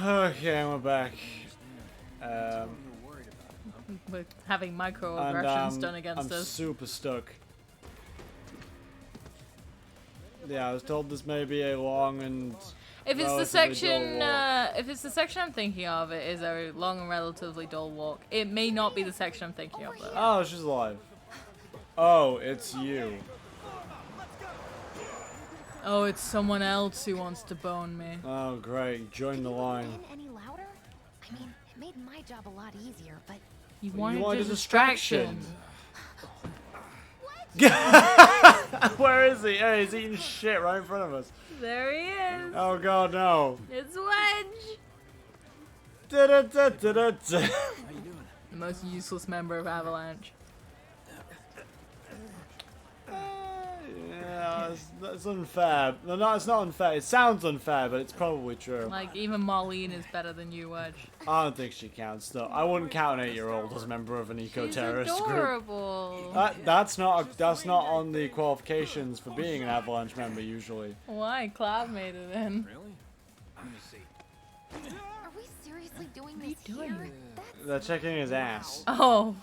Okay, we're back. We're having And microaggressions done against I'm us. super stuck. Yeah, I was told this may be a long and If it's the relatively section, dull walk. if it's the section I'm thinking of, it is a long and relatively dull walk. It may not be the section I'm thinking of though. Oh, she's alive. Oh, it's you. Oh, it's someone else who wants to bone me. Oh, great. Join the line. Any louder? I mean, it made my job a lot easier, but You You wanted wanted a a distraction. Where is he? Hey, he's eating shit right in front of us. There he is. Oh god, no. It's Wedge. Da-da-da-da-da-da. The most useless member of Avalanche. Yeah, it's unfair. No, it's not unfair. It sounds unfair, but it's probably true. Like, even Marlene is better than you, Wedge. I don't think she counts, though. I wouldn't count an 8-year-old as a member of an She's eco-terrorist group. adorable. That's not on the qualifications for being an Avalanche member, usually. Why? Cloud made it in. Really? Let me see. are we seriously doing What are you this doing? here? They're checking his ass. Oh.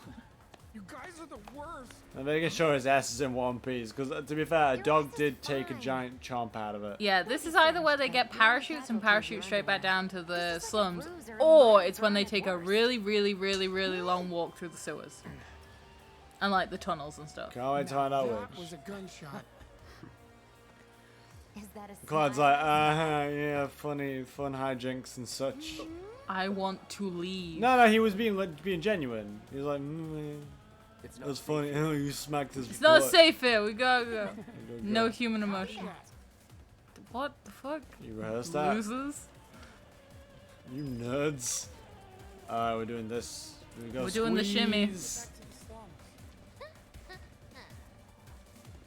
You guys are the worst. And making sure his ass is in one piece, because to be fair, a dog did take a giant chomp out of it. Yeah, this is either where they get parachutes and parachute straight back down to the slums, or it's when they take a really, really, really, really long walk through the sewers. And like the tunnels and stuff. Can't wait to find out That which. was a gunshot. Is that a Claude's sign? like, yeah, fun hijinks and such. I want to leave. No, he was being genuine. He was like, It's it was funny. Oh, you smacked his It's not butt. safe here. We gotta go. You go, No go. human emotion. What the fuck? You rehearsed that? Losers? You nerds. Alright, we're doing this. Here we go. We're doing the shimmy. Squeeze.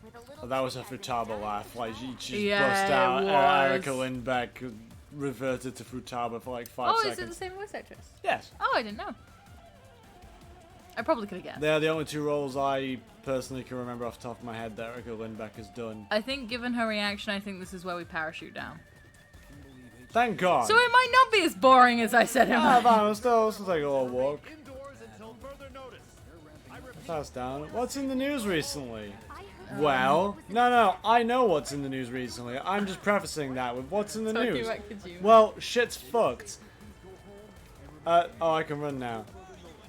With a little Oh, that was a trick, Futaba laugh. Like, she just Yeah, burst out. it Erica was. Lindbeck reverted to Futaba for like 5 Oh, seconds. is it the same voice actress? Yes. Oh, I didn't know. I probably could have guessed. They're the only two roles I personally can remember off the top of my head that Erica Lindbeck has done. I think given her reaction, I think this is where we parachute down. Thank God. So it might not be as boring as I said it Ah, might. fine, we'll still take a little walk. Indoors until further notice. I repeat, Pass down. What's in the news recently? I heard Well, no, I know what's in the news recently. I'm just prefacing that with what's in the Talking news. about Kojima. Well, shit's fucked. Oh, I can run now.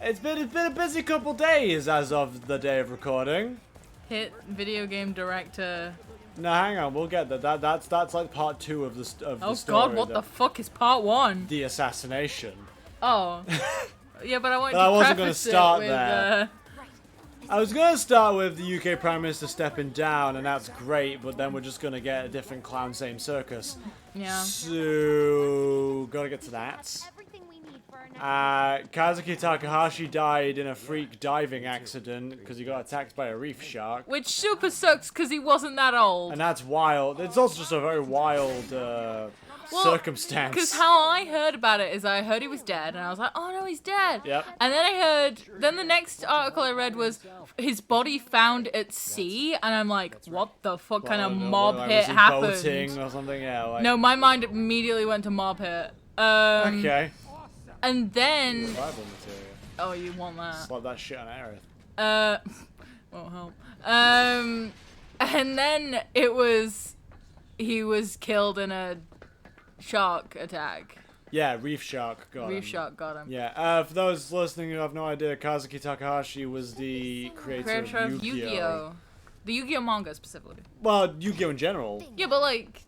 It's been a busy couple days as of the day of recording. Hit video game director. No, hang on, we'll get that. That's like part 2 of the Oh story. god, what the fuck is part 1? The assassination. Oh. Yeah, but I wanted But I to wasn't preface gonna start it with, there. I was gonna start with the UK Prime Minister stepping down, and that's great. But then we're just gonna get a different clown, same circus. yeah. So gotta get to that. everything we need for our next Kazuki Takahashi died in a freak diving accident because he got attacked by a reef shark. Which super sucks because he wasn't that old. And that's wild. It's also just a very wild circumstance. Because how I heard about it is I heard he was dead, and I was like, oh no, he's dead. Yep. And then the next article I read was his body found at sea, and I'm like, what the fuck kind of mob like, hit was he happened? boating or something? Yeah. Like, No, my mind immediately went to mob hit. Okay. And then, Survival material. oh, you want that? Slap that shit on Aerith. Won't help. And then he was killed in a shark attack. Yeah, reef shark got Reef him. shark got him. Yeah, for those listening who have no idea, Kazuki Takahashi was the creator of Yu-Gi-Oh! The Yu-Gi-Oh manga specifically. Well, Yu-Gi-Oh! In general. Yeah, but like,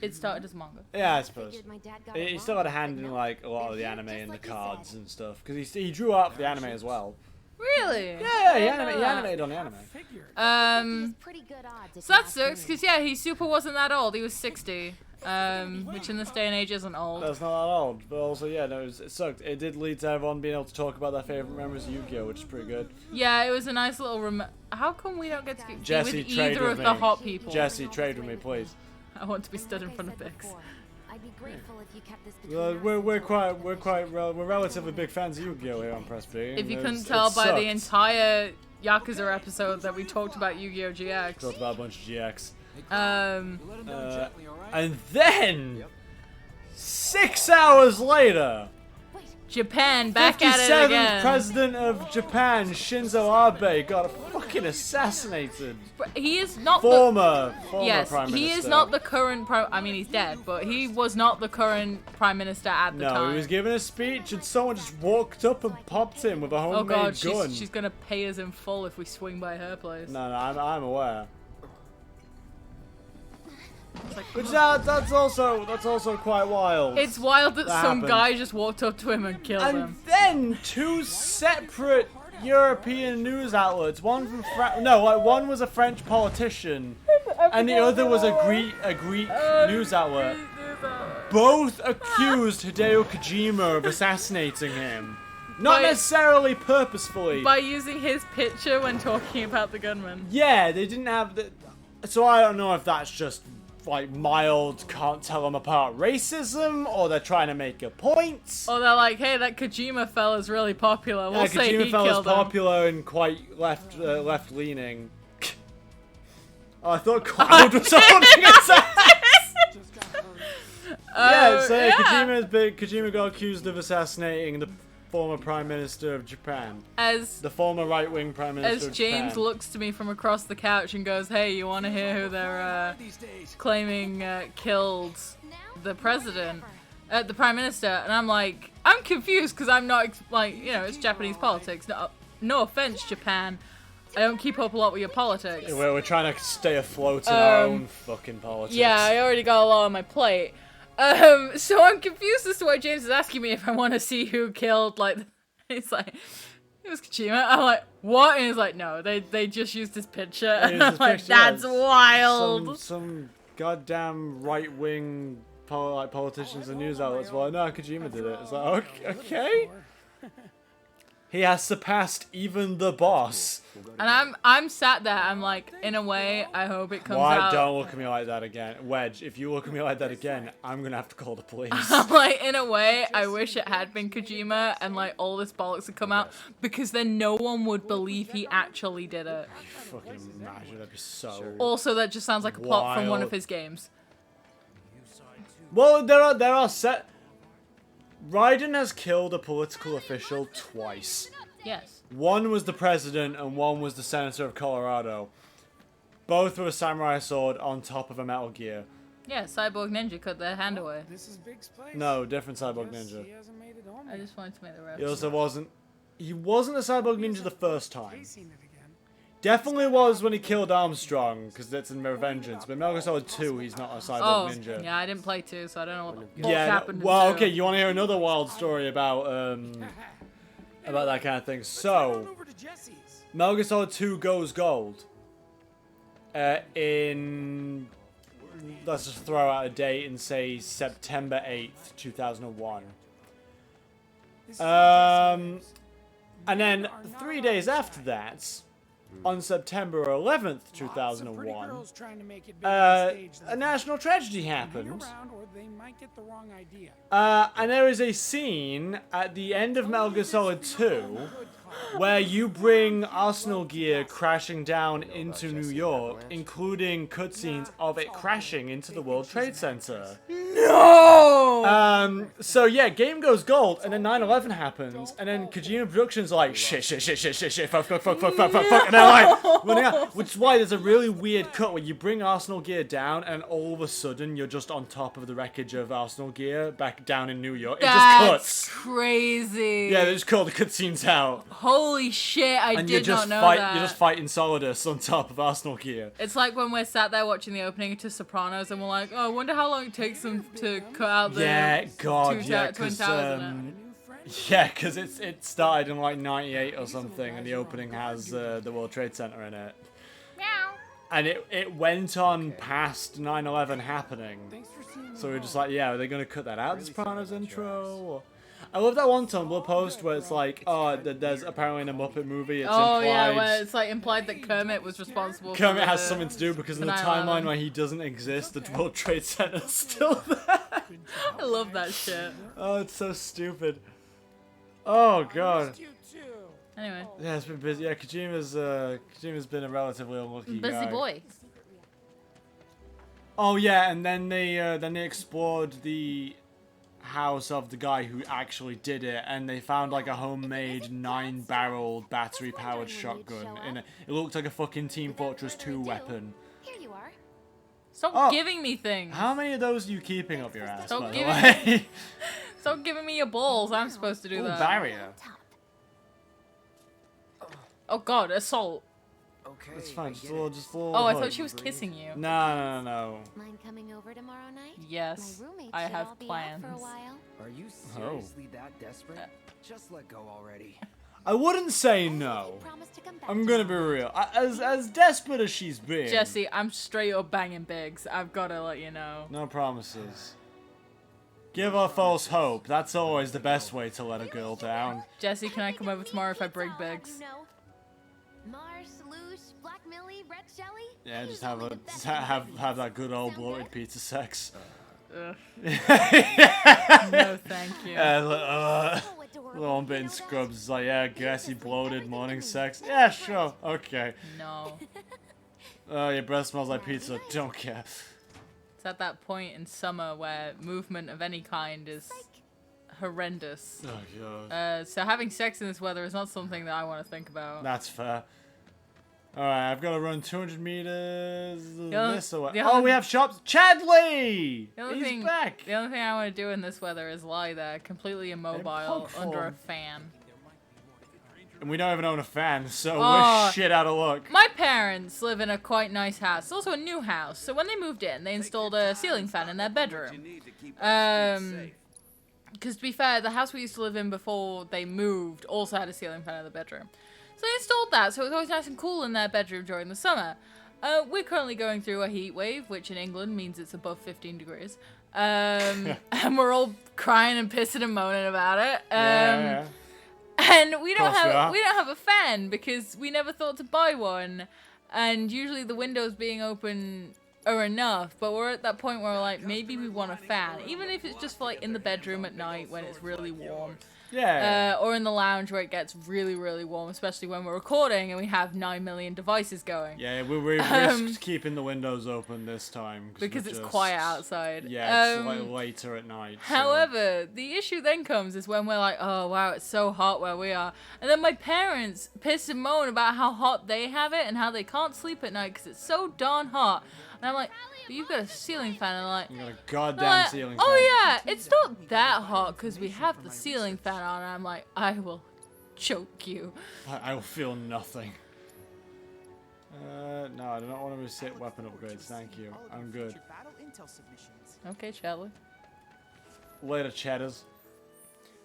it started as manga. Yeah, I suppose. Figured my dad got He it still wrong, had a hand but in no. like a lot of the They're anime here and the just like you cards said. and stuff. Because he drew up the anime as well. Really? Yeah, he I didn't know that. animated on the anime. Figured. It's pretty good odds, if So you that ask sucks, me. because yeah, he super wasn't that old. He was 60. Which in this day and age isn't old. That's not that old, but also, yeah, no, it sucked. It did lead to everyone being able to talk about their favorite memories of Yu-Gi-Oh!, which is pretty good. Yeah, it was a nice little How come we don't get to be Jesse, with trade either with of me. the hot people? Jesse, trade with me, please. I want to be stood in Like I front of said Bix. before, I'd be grateful if you kept this between us We're relatively big fans of Yu-Gi-Oh! Here on Press B. If you It couldn't was- tell it by the sucked. entire Yakuza episode that we talked about Yu-Gi-Oh! GX. Talked about a bunch of GX. Let him down gently, all right? And then 6 hours later, Japan back at it 57th again. president of Japan, Shinzo Abe, got fucking assassinated. He is not Former yes, prime minister. he is not the current I mean, he's dead, but he was not the current prime minister at the time. No, he was giving a speech and someone just walked up and popped him with a homemade Oh god, gun. she's gonna pay us in full if we swing by her place. No, I'm aware. Which that's also quite wild. It's wild that some happened. guy just walked up to him and killed And him. then 2 separate European news outlets. One from one was a French politician, and the other was a Greek news outlet. Both accused Hideo Kojima of assassinating him. Not necessarily purposefully. By using his picture when talking about the gunman. Yeah, they didn't have the. So I don't know if that's just like mild, can't tell them apart racism, or they're trying to make a point. Or they're like, hey, that Kojima fella's really popular. We'll say Kojima he fella's killed him. popular and quite left leaning. Oh, I thought Cloud was holding his ass. Yeah, so Kojima got accused of assassinating the former Prime Minister of Japan. The former right-wing Prime Minister of Japan. As James looks to me from across the couch and goes, hey, you want to hear who they're claiming killed the president, the Prime Minister? And I'm like, I'm confused because I'm not, it's Japanese politics. No offense, Japan. I don't keep up a lot with your politics. We're trying to stay afloat in our own fucking politics. Yeah, I already got a lot on my plate. So I'm confused as to why James is asking me if I want to see who killed, he's like, it was Kojima. I'm like, what? And he's like, no, they just used his picture. And I'm like, that's wild. Some goddamn right-wing politicians and news outlets were like, no, Kojima did it. It's like, okay. He has surpassed even the boss. And I'm sat there, I'm like, in a way, I hope it comes out. Don't look at me like that again. Wedge, if you look at me like that again, I'm gonna have to call the police. In a way, I wish it had been Kojima and, all this bollocks had come out, because then no one would believe he actually did it. Fucking imagine, that'd be so Also, that just sounds like a plot from one of wild. his games. Well, there are set... Raiden has killed a political official twice. Yes. One was the president and one was the senator of Colorado. Both with a samurai sword on top of a Metal Gear. Yeah, Cyborg Ninja cut their hand away. This is Big's place. No, different Cyborg Ninja. He hasn't made it home I just wanted to make the He reference. also wasn't... He wasn't a Cyborg Ninja the first time. Chasing it again. Definitely was when he killed Armstrong, because that's in Revengeance. But Metal Gear Solid 2, he's not a Cyborg Ninja. Yeah, I didn't play 2, so I don't know what Yeah, happened in well, 2. okay, you want to hear another wild story about that kind of thing. So, Over to Jesse's. Metal Gear Solid 2 goes gold. Let's just throw out a date and say September 8th, 2001. And then 3 days after that, on September 11th, 2001, a national tragedy happened. And there is a scene at the end of Metal Gear Solid 2 where you bring Arsenal gear crashing down into New York, including cutscenes of it crashing into the World Trade Center. No! So yeah, game goes gold, and then 9/11 happens, and then Kojima Productions are like, shit, fuck, and they're like, running out. Which is why there's a really weird cut where you bring Arsenal gear down, and all of a sudden you're just on top of the wreckage of Arsenal gear back down in New York. It just cuts. Crazy. Yeah, they just call the cutscenes out. Holy shit, I did not know that. You're just fighting Solidus on top of Arsenal gear. It's like when we're sat there watching the opening to Sopranos and we're like, oh, I wonder how long it takes them to cut out the Twin Towers in it. Yeah, because it started in like 98 or something, and the opening has the World Trade Center in it. Meow. And it went on past 9/11 happening. So we were just like, yeah, are they going to cut that out, the Sopranos intro? Or... I love that one Tumblr post where it's like, oh, there's apparently in a Muppet movie, it's implied... yeah, where it's like implied that Kermit was responsible Kermit for has something to do because in the 9/11. timeline where he doesn't exist, the World Trade Center's still there. I love that shit. Oh, it's so stupid. Oh, God. Anyway. Yeah, it's been busy. Yeah, Kojima's been a relatively unlucky guy. Busy boy. Oh yeah, and then they explored the house of the guy who actually did it, and they found like a homemade 9-barreled battery-powered shotgun. It looked like a fucking Team Fortress 2 weapon. Here you are. Stop giving me things. How many of those are you keeping up your ass, Stop by the giving way? Stop giving me your balls. I'm supposed to do Ooh, that. barrier. Oh god, assault. Okay. It's fine. I Just get a little, it. just a little. Oh, I hood. thought she was kissing you. No. Mind coming over tomorrow night? Yes, My roommates I should have all be out plans. for a while. Are you seriously that desperate? Just let go already. I wouldn't say Only if no. you promise to come back I'm gonna be tomorrow. real. As desperate as she's been. Jesse, I'm straight up banging bigs. I've got to let you know. No promises. Give her false hope. That's always the best way to let a girl down. Jesse, can I come over tomorrow if I bring bigs? You know. Mars, Loosh, Black Millie, Red Shelly. Yeah, Who's just have only a the best have one? have that good old Sound bloated good? pizza sex. Ugh. Yeah, No, thank you. like, Oh, adorable little bit in weirdos. scrubs. It's like, yeah, gassy, Seriously, bloated everything morning to me. sex. You're Yeah, great. sure, okay. No. Your breath smells like pizza. Don't care. It's at that point in summer where movement of any kind is horrendous. Oh god. So having sex in this weather is not something that I want to think about. That's fair. Alright, I've got to run 200 meters only- this way. the Oh, only- we have shops. Chadley! The only He's thing, back! The only thing I want to do in this weather is lie there, completely immobile, poke under a form. fan. And we don't even own a fan, so Oh. we're shit out of luck. My parents live in a quite nice house. It's also a new house. So when they moved in, they installed a ceiling fan in their bedroom. Because to be fair, the house we used to live in before they moved also had a ceiling fan in the bedroom. So they installed that, so it was always nice and cool in their bedroom during the summer. We're currently going through a heat wave, which in England means it's above 15 degrees. And we're all crying and pissing and moaning about it. Yeah. And we don't Course we are. have a fan because we never thought to buy one. And usually the windows being open are enough, but we're at that point where we're like, maybe we want a fan, even if it's just for like in the bedroom at night when it's really warm. Yeah. Or in the lounge where it gets really, really warm, especially when we're recording and we have 9 million devices going. Yeah, we risked keeping the windows open this time. Because we're it's just- quiet outside. Yeah, it's like later at night. so- However, the issue then comes is when we're like, oh wow, it's so hot where we are. And then my parents piss and moan about how hot they have it and how they can't sleep at night because it's so darn hot. And I'm like, but you've got a ceiling fan. And I'm like, You got a they're goddamn like, ceiling oh fan. yeah, it's not that hot because we have the ceiling fan on. And I'm like, I will choke you. I will feel nothing. No, I do not want to reset weapon upgrades. Thank you. I'm good. Okay, Charlie. Later, cheddars.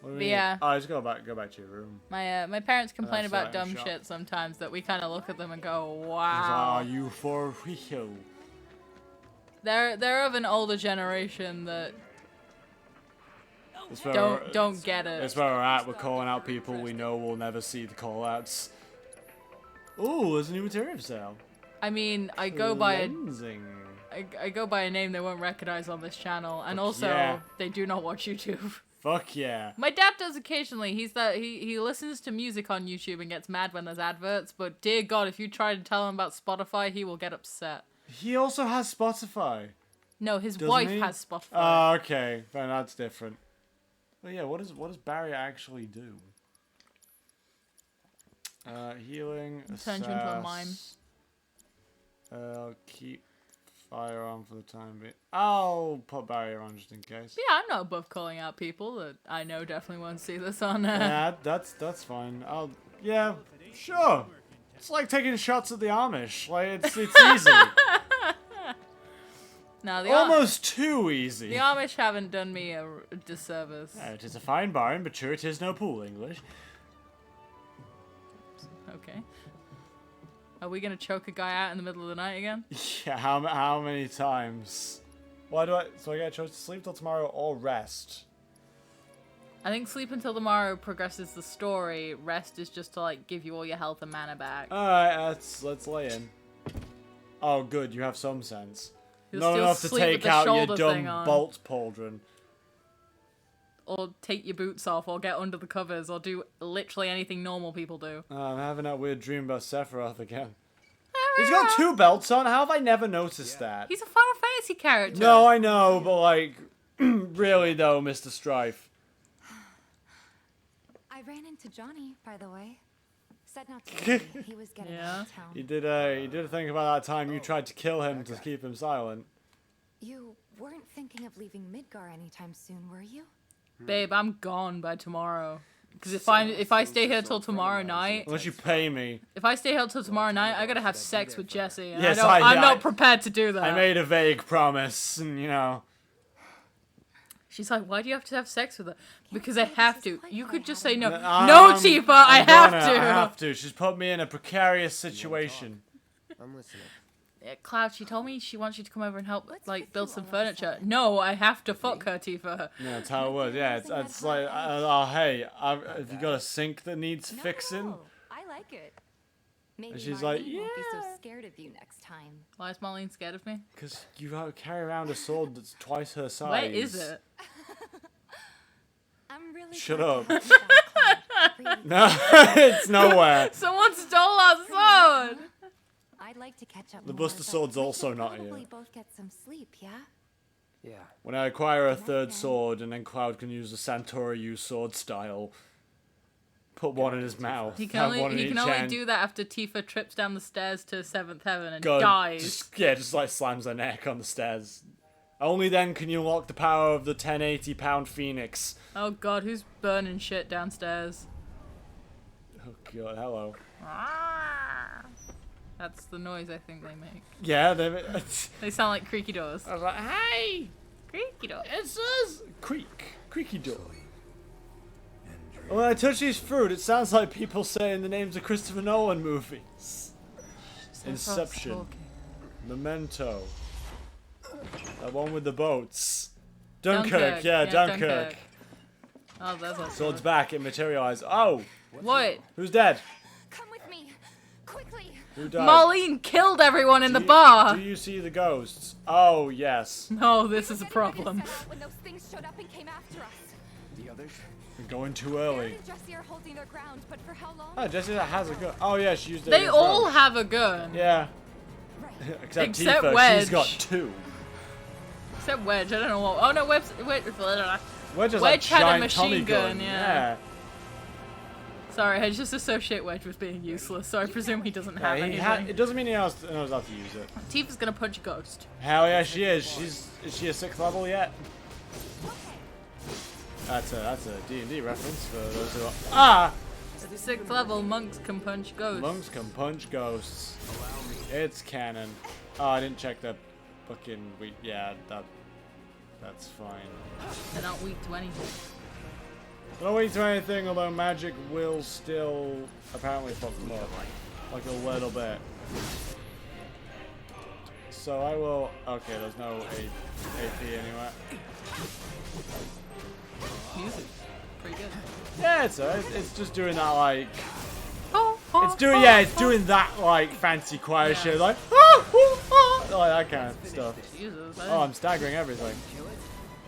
What do we But need? yeah. Oh, just go back to your room. My parents complain That's about right, dumb shop. shit sometimes that we kind of look at them and go, Are wow. you for real? They're of an older generation that That's where we're- don't get That's it. where we're at. We're calling out people we know will never see the call-outs. Ooh, there's a new material for sale. I mean, I go by Lensing. I go by a name they won't recognize on this channel, and Fuck also yeah. they do not watch YouTube. Fuck yeah. My dad does occasionally. He listens to music on YouTube and gets mad when there's adverts. But dear God, if you try to tell him about Spotify, he will get upset. He also has Spotify. No, his Doesn't wife he? has Spotify. Oh, okay. Then that's different. But yeah, what does Barry actually do? Healing. Turns you into a assess. Keep fire on for the time being. I'll put barrier on just in case. Yeah, I'm not above calling out people that I know definitely won't see this on. Yeah, that's fine. Yeah, sure. It's like taking shots at the Amish. Like it's easy. No, the Almost too easy. The Amish haven't done me a disservice. It is a fine barn, but sure it is no pool English. Okay. Are we gonna choke a guy out in the middle of the night again? Yeah, how many times? Why do I? So I get a choice to sleep till tomorrow or rest. I think sleep until tomorrow progresses the story. Rest is just to like give you all your health and mana back. All right, let's lay in. Oh, good, you have some sense. You'll Not still enough to sleep with take the out your shoulder dumb thing on. bolt pauldron. Or take your boots off, or get under the covers, or do literally anything normal people do. I'm having that weird dream about Sephiroth again. He's got 2 belts on. How have I never noticed that? He's a Final Fantasy character. No, I know, but like, Really though, Mr. Strife. I ran into Johnny, by the way. Said not to worry. He was getting out of town. You did a thing about that time you tried to kill him to keep him silent. You weren't thinking of leaving Midgar anytime soon, were you? Babe, I'm gone by tomorrow. Because if I stay here till tomorrow night, Unless you pay me. if I stay here till tomorrow night, I gotta have sex with Jesse, and Yes, I'm not prepared to do that. I made a vague promise, and you know. She's like, why do you have to have sex with her? Because I have to. You could just say no. No, I'm Tifa, I have I to. have to. She's put me in a precarious situation. I'm listening. Cloud, she told me she wants you to come over and help, like, build some furniture. No, I have to fuck her, Tifa. Yeah, that's how it was. Yeah, it's like, hey, have you got a sink that needs fixing? No, I like it. Maybe And she's Marlene like, won't be so yeah. scared of you next time. Why is Marlene scared of me? Because you carry around a sword that's twice her size. Where is it? I'm really Shut glad up. to have you back, Cloud. Really, No, it's nowhere. Someone stole our sword! I'd like to catch up The more, Buster but Sword's we also should not probably here. both get some sleep, yeah? Yeah. When I acquire a third sword, and then Cloud can use the Santoryu sword style, put one in his mouth. He can have only, one in he each can only hand. do that after Tifa trips down the stairs to 7th heaven and God, dies. just like slams her neck on the stairs. Only then can you unlock the power of the 1080-pound Phoenix. Oh god, who's burning shit downstairs? Oh god, hello. That's the noise I think they make. Yeah, They sound like creaky doors. I was like, hey, Creaky doors. it says creaky door. When I touch these fruit, it sounds like people saying the names of Christopher Nolan movies. Inception, Memento, that one with the boats, Dunkirk, yeah, Dunkirk. Oh, that's also. Sword's back, it materialized. Oh, What? who's dead? Come with me, quickly. Who died? Marlene killed everyone in the bar. Do you see the ghosts? Oh, yes. No, this is a problem. When those things showed up and came after us. The others? We're going too Aaron early. and Jesse are holding their ground, but for how long? Oh, Jesse has a gun. Oh, yeah, she used it. They against all Rose. have a gun. Yeah. Right. Except Except Tifa, Wedge. she's got two. Except Wedge. I don't know what. Oh no, Wedge Wedge has Wedge a had a giant machine Tommy gun, gun. yeah. Sorry, I just associate Wedge with being useless, so I presume he doesn't have anything. It doesn't mean he knows how to use it. Tifa's gonna punch a ghost. Hell yeah, she is. Is she a 6th level yet? That's a D&D reference for those who are. Ah! At the 6th level, monks can punch ghosts. Monks can punch ghosts. It's canon. Oh, I didn't check the fucking weak. Yeah, that's fine. They're not weak to anything. Not weak to anything, although magic will still apparently fuck them up. Like a little bit. So I will. Okay, there's no AP anywhere. Music. Pretty good. Yeah, it's just doing that like. Oh, It's doing that like fancy choir Yeah. shit like like that kind of stuff. Jesus. Oh, I'm staggering everything.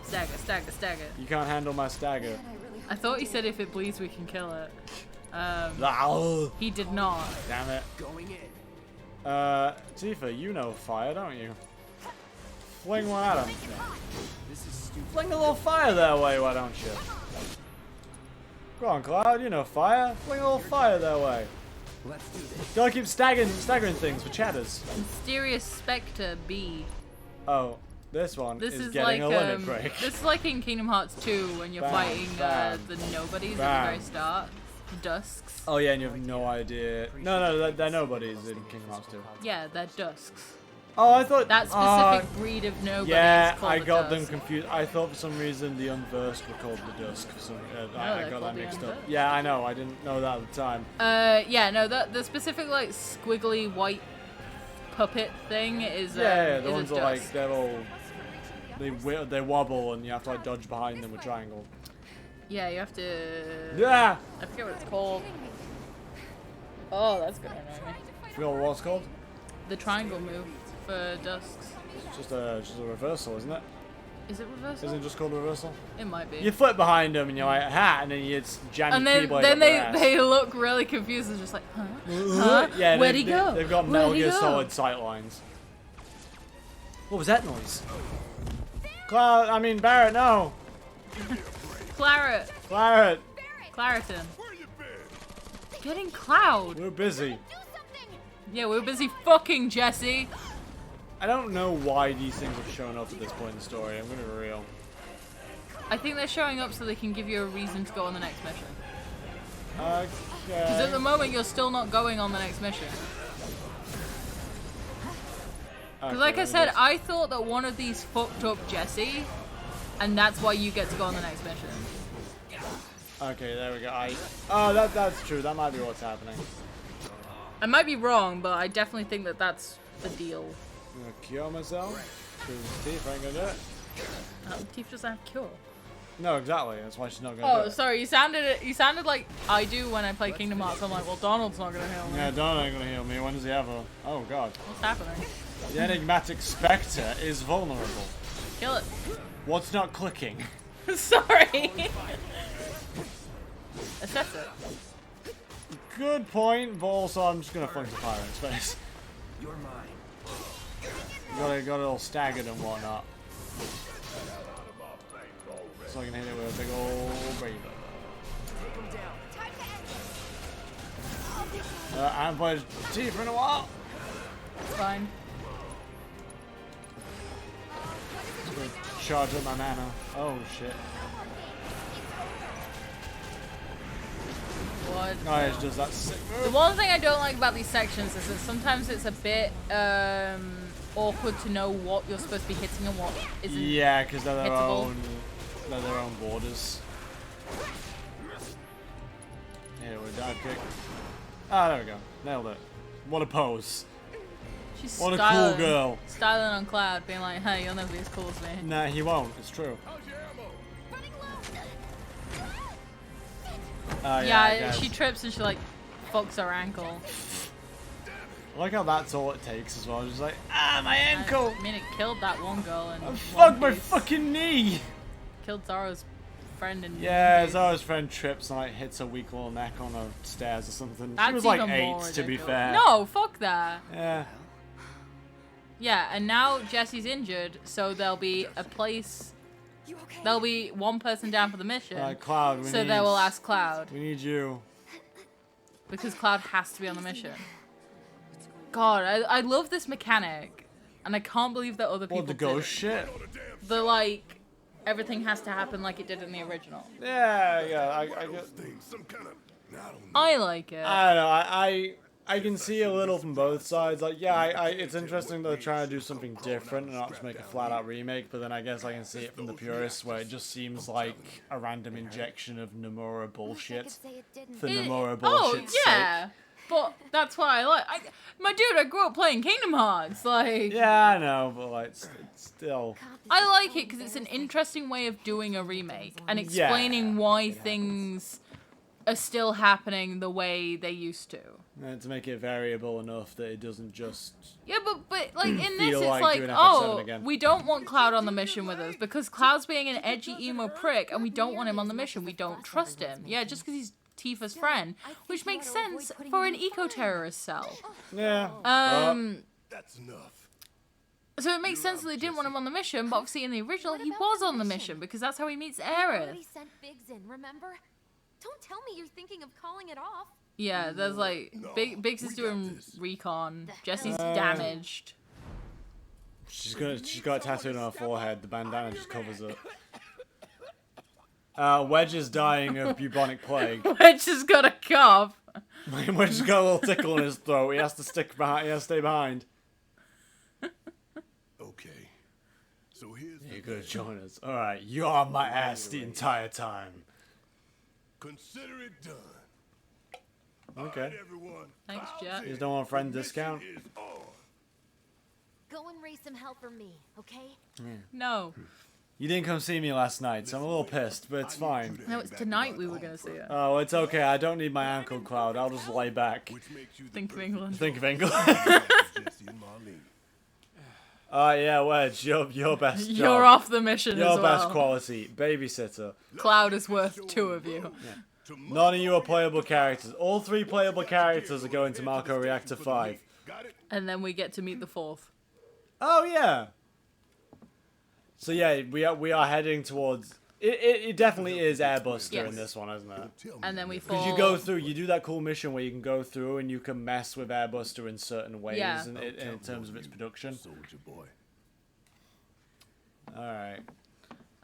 Stagger, stagger, stagger. You can't handle my stagger. I thought he said if it bleeds, we can kill it. Oh, He did not. damn it. Going in. Tifa, you know fire, don't you? Fling one at him. This is stupid. Fling a little fire their way, why don't you? Go on, Cloud, you know fire. Fling a little fire their way. Let's do this. Gotta keep staggering things for chatters. Mysterious Spectre B. Oh, this one This is is getting like a limit break. this is like in Kingdom Hearts 2 when you're Bam, fighting bam, the nobodies at bam. the very start. Dusks. Oh yeah, and you have no idea. No, they're nobodies in Kingdom Hearts 2. Yeah, they're dusks. Oh, I thought That specific breed of nobody yeah, is called I a got them dusk. confused. I thought for some reason the Unversed were called the Dusk. For some, I they're got called that the mixed up. Unversed. Yeah, I know. I didn't know that at the time. Yeah, no, the specific like squiggly white puppet thing is Yeah, is the a ones that dusk. like they're all they wobble and you have to like dodge behind them with triangle. Yeah, you have to. Yeah, I forget what it's called. Oh, that's gonna annoy me. forgot what it's called. The triangle move for dusks. It's just a reversal, isn't it? Is it reversal? Isn't it just called a reversal? It might be. You flip behind them and you're like, ha, and then you jam And your then, keyblade then up their ass. they look really confused and just like, huh? Huh? Yeah, Where'd he go? They've got Where'd Metal he Gear go? Solid sight lines. What was that noise? Cloud, I mean Barrett, no. Claret. Claret. Claritin. Getting Cloud. We're busy. Yeah, we're busy fucking Jesse. I don't know why these things have shown up at this point in the story. I'm gonna be real. I think they're showing up so they can give you a reason to go on the next mission. Okay. Because at the moment, you're still not going on the next mission. Because like I said, I thought that one of these fucked up Jesse, and that's why you get to go on the next mission. Okay, there we go. Oh, that's true. That might be what's happening. I might be wrong, but I definitely think that that's the deal. I'm gonna cure myself. Because Tifa ain't gonna do it. Tifa doesn't have cure. No, exactly. That's why she's not gonna do Oh, it. sorry. You sounded like I do when I play Kingdom Hearts. I'm like, well, Donald's not gonna heal me. Yeah, Donald ain't gonna heal me. When does he ever? Oh god. What's happening? The enigmatic spectre is vulnerable. Kill it. What's not clicking? Sorry. Assess it. Good point, but also I'm just gonna fling some fire in space. You're mine. Got it all staggered and whatnot. So I can hit it with a big old braver. I haven't played Tifa in a while. It's fine. Just gonna charge up my mana. Oh shit. What? Oh, it does that sick The move. one thing I don't like about these sections is that sometimes it's a bit awkward to know what you're supposed to be hitting and what isn't. Yeah, because they're their hittable. own borders. Here we dive kick. Ah, there we go. Nailed it. What a pose. She's What a styling, cool girl. Styling on Cloud, being like, hey, you'll never be as cool as me. Nah, he won't. It's true. Yeah, I Yeah, guess. she trips and she like fucks her ankle. I like how that's all it takes as well. Just like, ah, my ankle. I mean, it killed that one girl and Oh, fuck my fucking knee. killed Zara's friend and Yeah, Zara's friend trips and like hits her weak little neck on the stairs or something. That's She was like even 8, more to be ridiculous. fair. No, fuck that. Yeah. Yeah, and now Jesse's injured, so there'll be a place. You okay? There'll be one person down for the mission. Cloud, we So need, they will ask Cloud. We need you. Because Cloud has to be on the mission. God, I love this mechanic. And I can't believe that other people What, the did ghost it. shit? The, like, everything has to happen like it did in the original. Yeah, I get... I like it. I don't know, I can see a little from both sides. Like, yeah, it's interesting they're trying to do something different and not just make a flat-out remake, but then I guess I can see it from the purists where it just seems like a random injection of Nomura bullshit. For Nomura bullshit's yeah. But that's what I like. My dude, I grew up playing Kingdom Hearts. Like, sake. Yeah, I know, but like, it's still... I like it because it's an interesting way of doing a remake and explaining why things are still happening the way they used to. And to make it variable enough that it doesn't just... Yeah, but like in this, Feel it's like like, doing FF7 oh, again. we don't want Cloud on the mission with us because Cloud's being an edgy emo prick, and we don't want him on the mission. We don't trust him. Yeah, just because he's Tifa's friend, which makes sense for an eco-terrorist cell. Yeah. That's enough. So it makes sense that they didn't want him on the mission, but obviously in the original he was on the mission because that's how he meets Aerith. Already sent Biggs in, remember? Don't tell me you're thinking of calling it off. Yeah, there's like Biggs is doing recon. Jesse's damaged. She's got a tattoo on her forehead. The bandana just covers it. Wedge is dying of bubonic plague. Wedge has got a cough. Wedge has got a little tickle in his throat. He has to stick behind. He has to stay behind. Okay. So here's You're gonna join us. All right, you're on my ass the entire time. consider it done. Okay. Everyone. Thanks, Jet. You just don't want a friend discount? Is on. Go and raise some hell for me, okay? No. You didn't come see me last night, so I'm a little pissed, but it's fine. No, it's tonight we were gonna see it. Oh, it's okay. I don't need my ankle, Cloud. I'll just lay back. Which makes you the Think of England. Think of England. Jesse and Marlene. Yeah, Wedge, your best job. You're off the mission Your as well. best quality. Babysitter. Cloud is worth 2 of you. None of you are playable characters. All 3 playable characters are going to Malco Reactor 5. Got it? And then we get to meet the 4th. Oh, yeah. So, yeah, we are heading towards It definitely is Airbuster Yes. in this one, isn't it? Tell me And then we never. fall. Because you go through, you do that cool mission where you can go through and you can mess with Airbuster in certain ways Yeah. in terms of its production. Soldier boy. Alright.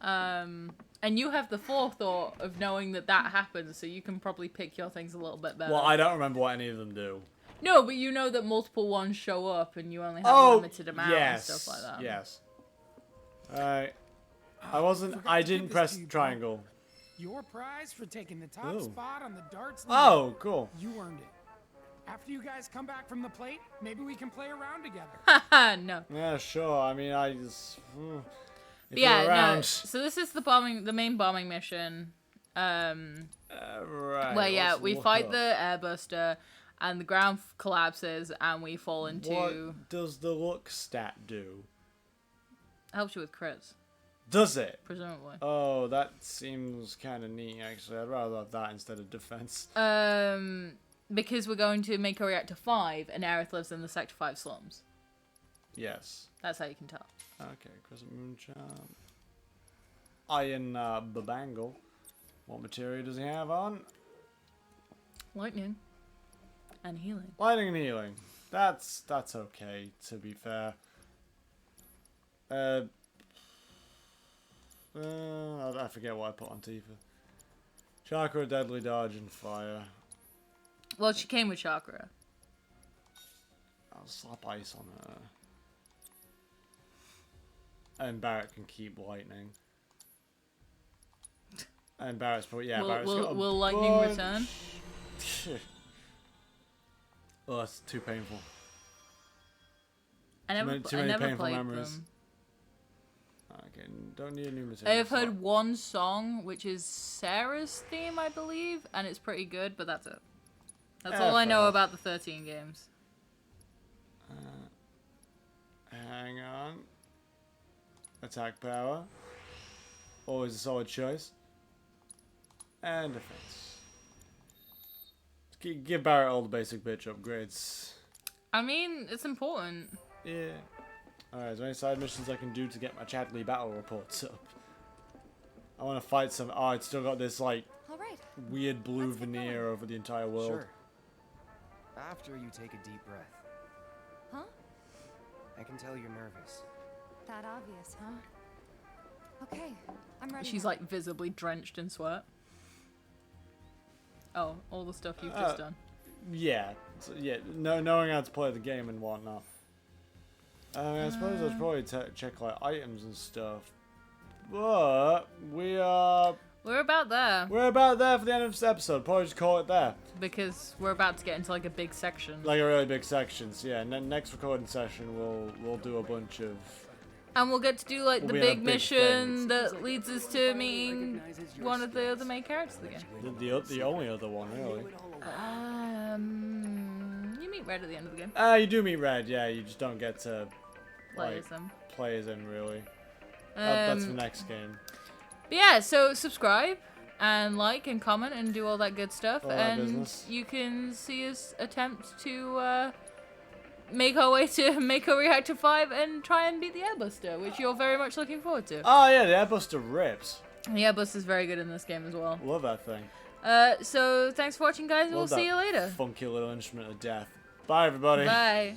And you have the forethought of knowing that happens, so you can probably pick your things a little bit better. Well, I don't remember what any of them do. No, but you know that multiple ones show up, and you only have a Oh, limited amount yes. and stuff like that. Yes. Alright. I Forgot to didn't give this press to you, triangle. Paul. Your prize for taking the top Ooh. spot on the darts league. Oh, cool. You earned it. After you guys come back from the plate, maybe we can play around together. Haha, no. Yeah, sure. I mean, I just... if But yeah, you're no. around... So this is the main bombing mission. Right. Where let's we look fight up. the airbuster, and the ground collapses, and we fall into. What does the look stat do? Helps you with crits, Does it? presumably. Oh, that seems kind of neat, actually. I'd rather have that instead of defense. Because we're going to make a reactor 5, and Aerith lives in the Sector 5 slums. Yes. That's how you can tell. Okay, Crescent Moon Charm. Iron Babangle. What material does he have on? Lightning. And healing. Lightning and healing. That's okay, to be fair. I forget what I put on Tifa. Chakra, Deadly Dodge, and Fire. Well, she came with Chakra. I'll slap ice on her. And Barrett can keep lightning. And Barrett's probably, yeah, Barrett's got a will lightning bunch. return? Oh, that's too painful. I never, too I many never painful played memories. them. Okay, don't need a new I material. have heard one song, which is Sarah's theme, I believe, and it's pretty good, but that's it. That's all I know fair. about the 13 games. Hang on. Attack power. Always a solid choice. And defense. Give Barrett all the basic bitch upgrades. I mean, it's important. Yeah. Alright, is there any side missions I can do to get my Chadley battle reports up? I want to fight some... Oh, it's still got this, like, All right. weird blue Let's get veneer going. over the entire world. Sure. After you take a deep breath. Huh? I can tell you're nervous. That obvious, huh? Okay, I'm ready. She's now. like visibly drenched in sweat. Oh, all the stuff you've just done. Yeah. So, yeah, knowing how to play the game and whatnot. I suppose I should probably check, like, items and stuff. But We're about there we're about there for the end of this episode. Probably just call it there. because we're about to get into like a big section. Like a really big section. So yeah, next recording session we'll do a bunch of... And we'll get to do like We'll the be in a big big mission thing. that leads us to meeting one of the other main characters again. The only other one, really. You meet Red at the end of the game. You do meet Red, yeah, you just don't get to Play like, as them. play as him, really. That's the Um, next game. But yeah, so subscribe and like and comment and do all that good stuff. All that And business. you can see us attempt to make our way to Mako Reactor 5 and try and beat the Airbuster, which you're very much looking forward to. Oh yeah, the Airbuster rips. The Airbuster is very good in this game as well. Love that thing. So thanks for watching, guys. We'll Love see that you later. funky little instrument of death. Bye, everybody. Bye.